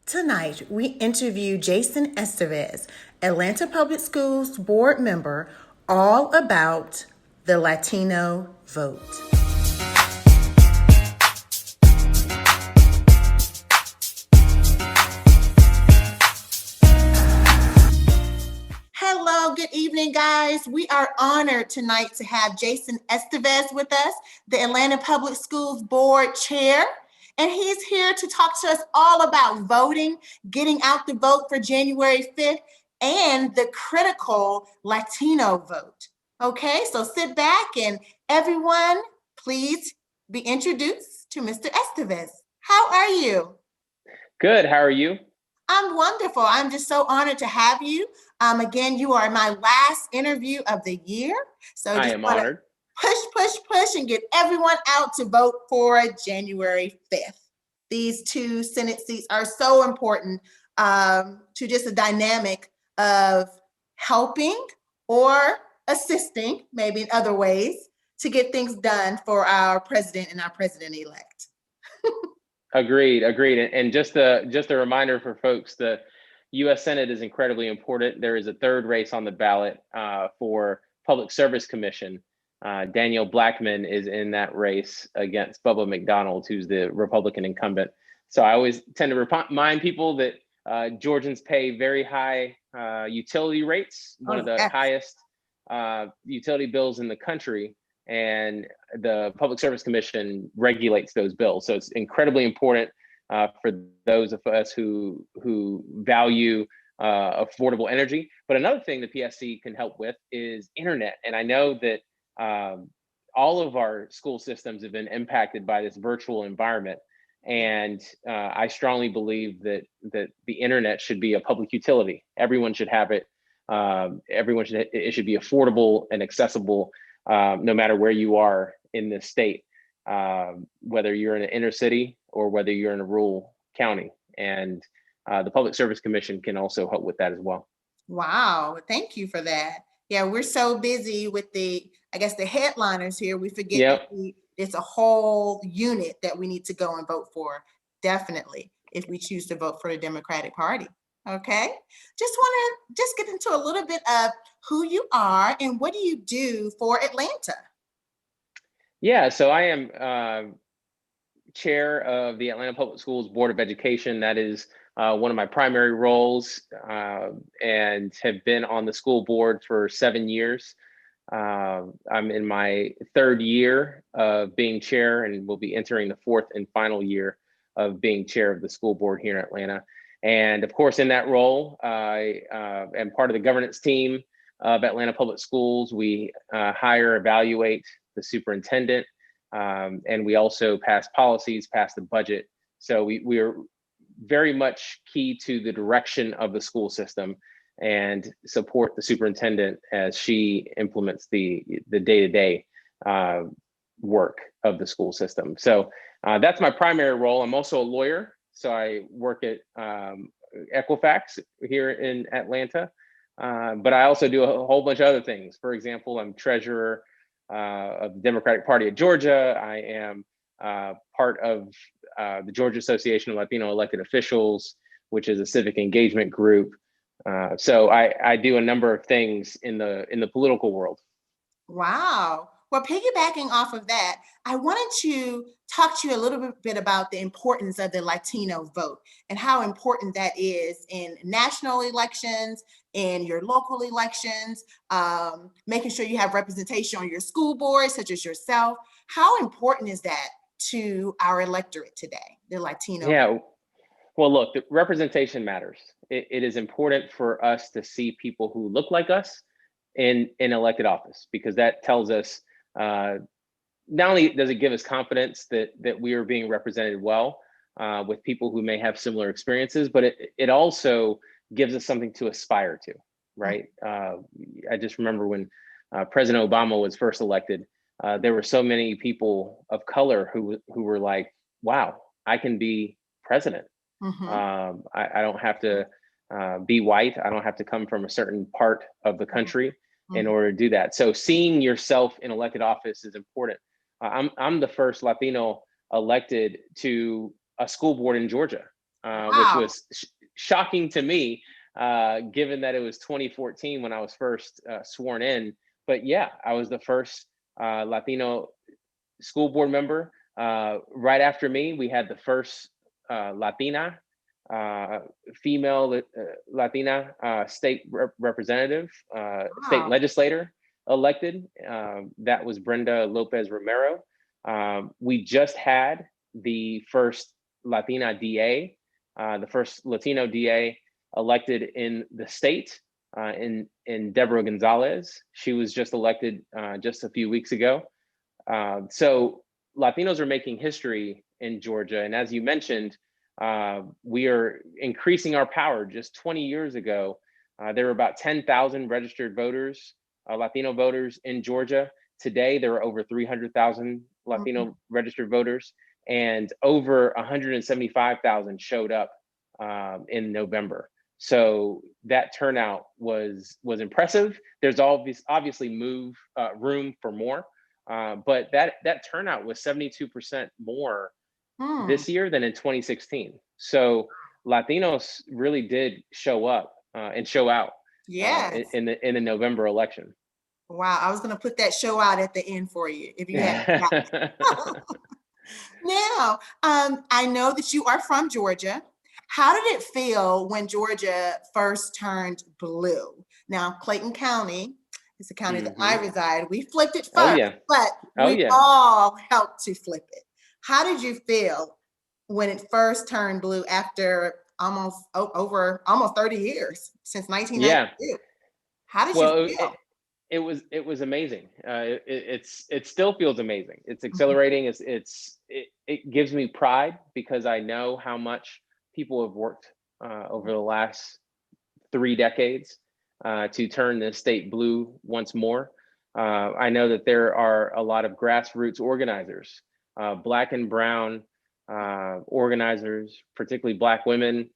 Tonight, we interview Jason Esteves, Atlanta Public Schools board member, all about the Latino vote. Hello, good evening, guys. We are honored tonight to have Jason Esteves with us, the Atlanta Public Schools board chair. And he's here to talk to us all about voting, getting out the vote for January 5th, and the critical Latino vote. Okay, so sit back and everyone, please be introduced to Mr. Esteves. How are you? Good. How are you? I'm wonderful. I'm just so honored to have you. Again, you are my last interview of the year. So I just am want to honored. push, and get everyone out to vote for January 5th. These two Senate seats are so important to just a dynamic of helping or assisting, maybe in other ways, to get things done for our president and our president-elect. Agreed. And just a reminder for folks, the U.S. Senate is incredibly important. There is a third race on the ballot for Public Service Commission. Daniel Blackman is in that race against Bubba McDonald, who's the Republican incumbent. So I always tend to remind people that Georgians pay very high utility rates, one of the highest utility bills in the country. And the Public Service Commission regulates those bills. So it's incredibly important for those of us who value affordable energy. But another thing the PSC can help with is internet. And I know that all of our school systems have been impacted by this virtual environment. And I strongly believe that the internet should be a public utility. Everyone should have it. It should be affordable and accessible, no matter where you are in this state, whether you're in an inner city or whether you're in a rural county. And the Public Service Commission can also help with that as well. Wow, thank you for that. Yeah, we're so busy with the headliners here, we forget that it's a whole unit that we need to go and vote for, definitely, if we choose to vote for the Democratic Party. Okay, just want to get into a little bit of who you are and what do you do for Atlanta? Yeah, so I am chair of the Atlanta Public Schools Board of Education. That is one of my primary roles, and have been on the school board for 7 years. I'm in my third year of being chair and will be entering the fourth and final year of being chair of the school board here in Atlanta. And of course, in that role, I am part of the governance team of Atlanta Public Schools. We hire, evaluate the superintendent, and we also pass policies, pass the budget. So we are very much key to the direction of the school system and support the superintendent as she implements the day-to-day work of the school system. So that's my primary role. I'm also a lawyer. So I work at Equifax here in Atlanta, but I also do a whole bunch of other things. For example, I'm treasurer of the Democratic Party of Georgia. I am part of the Georgia Association of Latino Elected Officials, which is a civic engagement group. So I do a number of things in the political world. Wow. Well, piggybacking off of that, I wanted to talk to you a little bit about the importance of the Latino vote and how important that is in national elections, in your local elections, making sure you have representation on your school board, such as yourself. How important is that to our electorate today, the Latino? Yeah. Well, look, the representation matters. It is important for us to see people who look like us in elected office, because that tells us not only does it give us confidence that we are being represented well with people who may have similar experiences, but it also gives us something to aspire to, right? I just remember when President Obama was first elected, there were so many people of color who were like, wow, I can be president. I don't have to be white. I don't have to come from a certain part of the country in order to do that. So seeing yourself in elected office is important. I'm the first Latino elected to a school board in Georgia. which Wow. was shocking to me, given that it was 2014 when I was first sworn in. But yeah, I was the first Latino school board member. Right after me, we had the first Latina, female Latina state representative, state Wow. legislator elected. That was Brenda Lopez Romero. We just had the first Latina DA, the first Latino DA elected in the state, in Deborah Gonzalez. She was just elected just a few weeks ago. So Latinos are making history in Georgia. And as you mentioned, we are increasing our power. Just 20 years ago, there were about 10,000 registered voters, Latino voters in Georgia. Today, there are over 300,000 Latino registered voters, and over 175,000 showed up in November. So that turnout was impressive. There's obviously room for more. But that turnout was 72% more this year than in 2016. So Latinos really did show up and show out Yes. in the November election. Wow. I was going to put that show out at the end for you if you hadn't. Now, I know that you are from Georgia. How did it feel when Georgia first turned blue? Now, Clayton County is the county that I reside. We flipped it Oh first, yeah. but Oh we yeah. all helped to flip it. How did you feel when it first turned blue after almost 30 years, since 1992? Yeah. How did you Well, feel? it was amazing. It still feels amazing. It's exhilarating. It gives me pride because I know how much people have worked over the last 3 decades to turn this state blue once more. I know that there are a lot of grassroots organizers, Black and brown organizers, particularly Black women,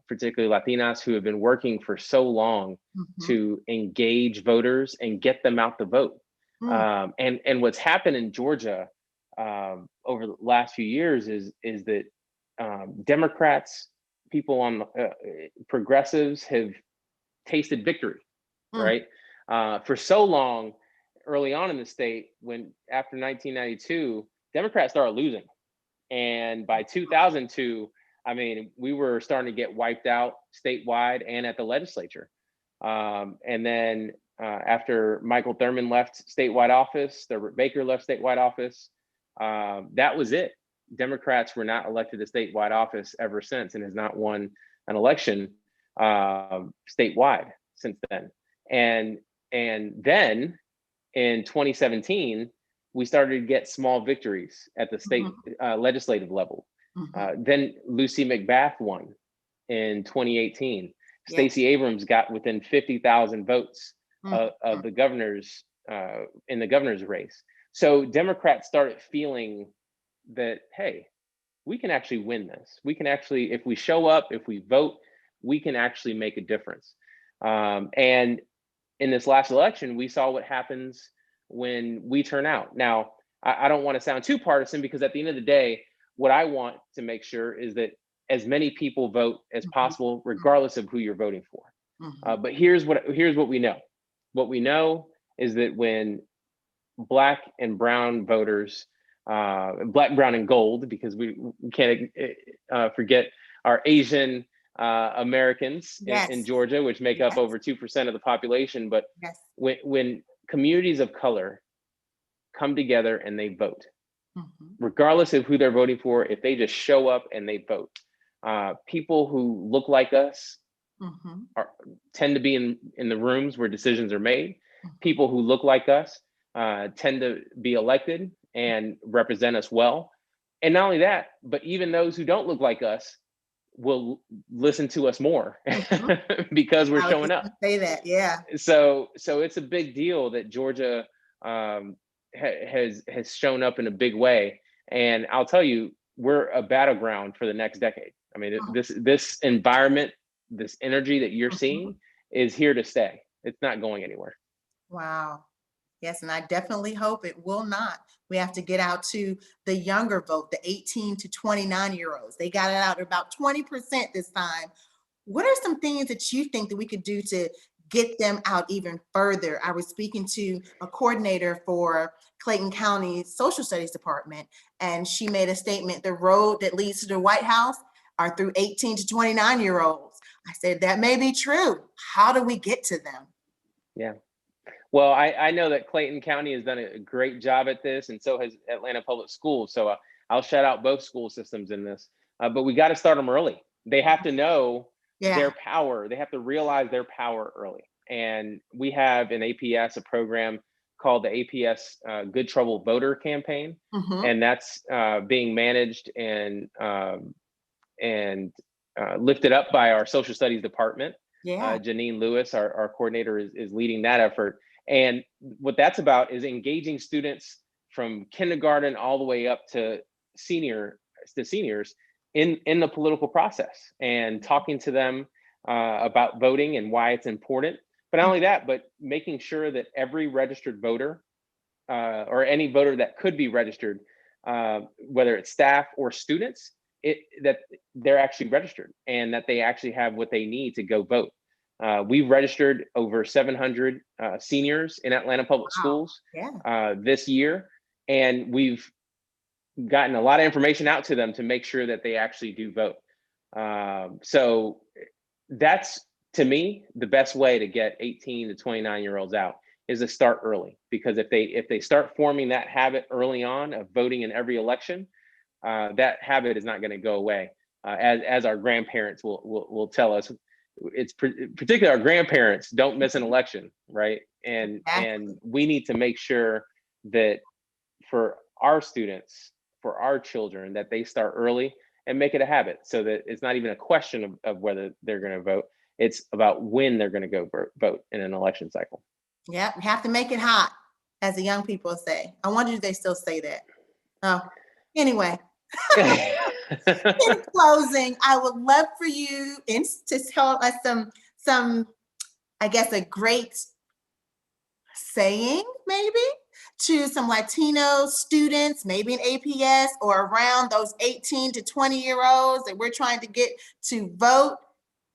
particularly Latinas, who have been working for so long to engage voters and get them out to vote. And what's happened in Georgia over the last few years is that Democrats, people on progressives have tasted victory, right? For so long, early on in the state, when after 1992, Democrats started losing. And by 2002, I mean, we were starting to get wiped out statewide and at the legislature. And then after Michael Thurman left statewide office, Thurber Baker left statewide office, that was it. Democrats were not elected to statewide office ever since, and has not won an election statewide since then. And then in 2017, we started to get small victories at the state legislative level. Then Lucy McBath won in 2018. Stacey Abrams got within 50,000 votes of the governor's in the governor's race. So Democrats started feeling that, hey, we can actually win this. We can actually, if we show up, if we vote, we can actually make a difference. And in this last election, we saw what happens when we turn out. Now, I don't want to sound too partisan, because at the end of the day, what I want to make sure is that as many people vote as possible, regardless of who you're voting for. But here's what we know. What we know is that when Black and brown voters, Black, brown, and gold, because we can't forget our Asian Americans in Georgia, which make up over 2% of the population. But when communities of color come together and they vote, regardless of who they're voting for, if they just show up and they vote, people who look like us tend to be in the rooms where decisions are made. People who look like us tend to be elected and represent us well. And not only that, but even those who don't look like us will listen to us more because we're showing up. Say that, yeah. So it's a big deal that Georgia has shown up in a big way. And I'll tell you, we're a battleground for the next decade. I mean, this environment, this energy that you're seeing is here to stay. It's not going anywhere. Wow. Yes, and I definitely hope it will not. We have to get out to the younger vote, the 18 to 29-year-olds. They got it out at about 20% this time. What are some things that you think that we could do to get them out even further? I was speaking to a coordinator for Clayton County Social Studies Department, and she made a statement, the road that leads to the White House are through 18 to 29-year-olds. I said, that may be true. How do we get to them? Yeah. Well, I know that Clayton County has done a great job at this, and so has Atlanta Public Schools. So I'll shout out both school systems in this. But we got to start them early. They have to know their power. They have to realize their power early. And we have in APS a program called the APS Good Trouble Voter Campaign, and that's being managed and lifted up by our social studies department. Janine Lewis, our coordinator, is leading that effort. And what that's about is engaging students from kindergarten all the way up to seniors in the political process and talking to them about voting and why it's important. But not only that, but making sure that every registered voter or any voter that could be registered, whether it's staff or students, that they're actually registered and that they actually have what they need to go vote. We've registered over 700 seniors in Atlanta Public Schools this year, and we've gotten a lot of information out to them to make sure that they actually do vote. So that's, to me, the best way to get 18 to 29-year-olds out is to start early, because if they start forming that habit early on of voting in every election, that habit is not going to go away. As our grandparents will tell us, it's particularly our grandparents don't miss an election, right? And we need to make sure that for our students, for our children, that they start early and make it a habit, so that it's not even a question of whether they're going to vote. It's about when they're going to go vote in an election cycle. Yeah, we have to make it hot, as the young people say. I wonder if they still say that. Oh, anyway. In closing, I would love for you to tell us some, I guess, a great saying maybe to some Latino students, maybe in APS or around those 18 to 20-year-olds that we're trying to get to vote,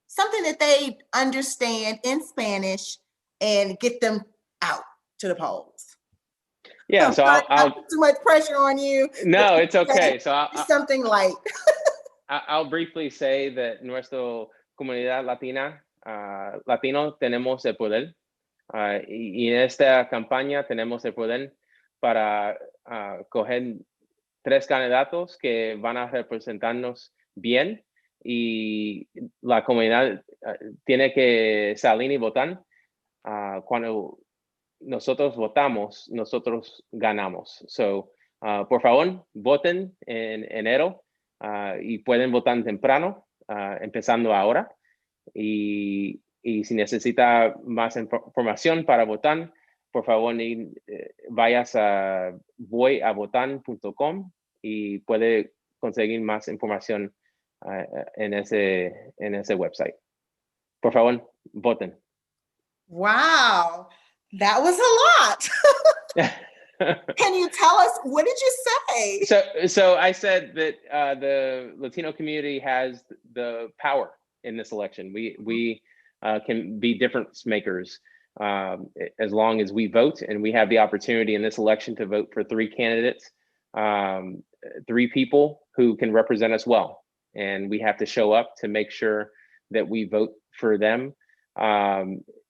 something that they understand in Spanish and get them out to the polls. Yeah, so I'll put too much pressure on you. No, it's okay. So I'll something light. I'll briefly say that nuestra comunidad latina, latino, tenemos el poder. Y en esta campaña tenemos el poder para coger 3 candidatos que van a representarnos bien, y la comunidad tiene que salir y votar. Cuando nosotros votamos, nosotros ganamos. So, por favor, voten en enero y pueden votar temprano, empezando ahora. Y si necesita más información para votar, por favor, vayas a voyavotar.com y puede conseguir más información en ese website. Por favor, voten. Wow, that was a lot. Can you tell us, what did you say? So I said that the Latino community has the power in this election. We can be difference makers as long as we vote, and we have the opportunity in this election to vote for 3 candidates, 3 people who can represent us well, and we have to show up to make sure that we vote for them.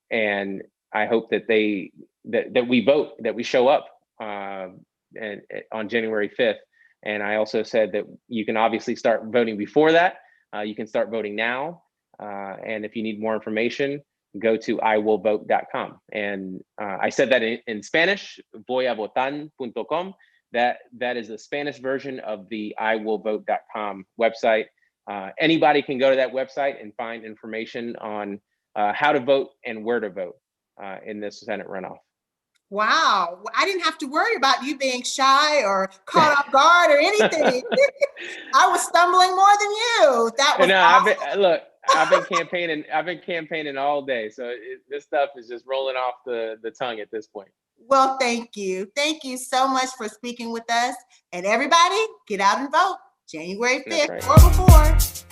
And I hope that we vote, that we show up and on January 5th. And I also said that you can obviously start voting before that. You can start voting now. And if you need more information, go to iwillvote.com. And I said that in Spanish, voyavotar.com. That is the Spanish version of the iwillvote.com website. Anybody can go to that website and find information on how to vote and where to vote in this Senate runoff. Wow, I didn't have to worry about you being shy or caught off guard or anything. I was stumbling more than you. That was awesome. I've been campaigning all day, so this stuff is just rolling off the tongue at this point. Well, thank you. Thank you so much for speaking with us. And everybody, get out and vote January 5th That's right. or before.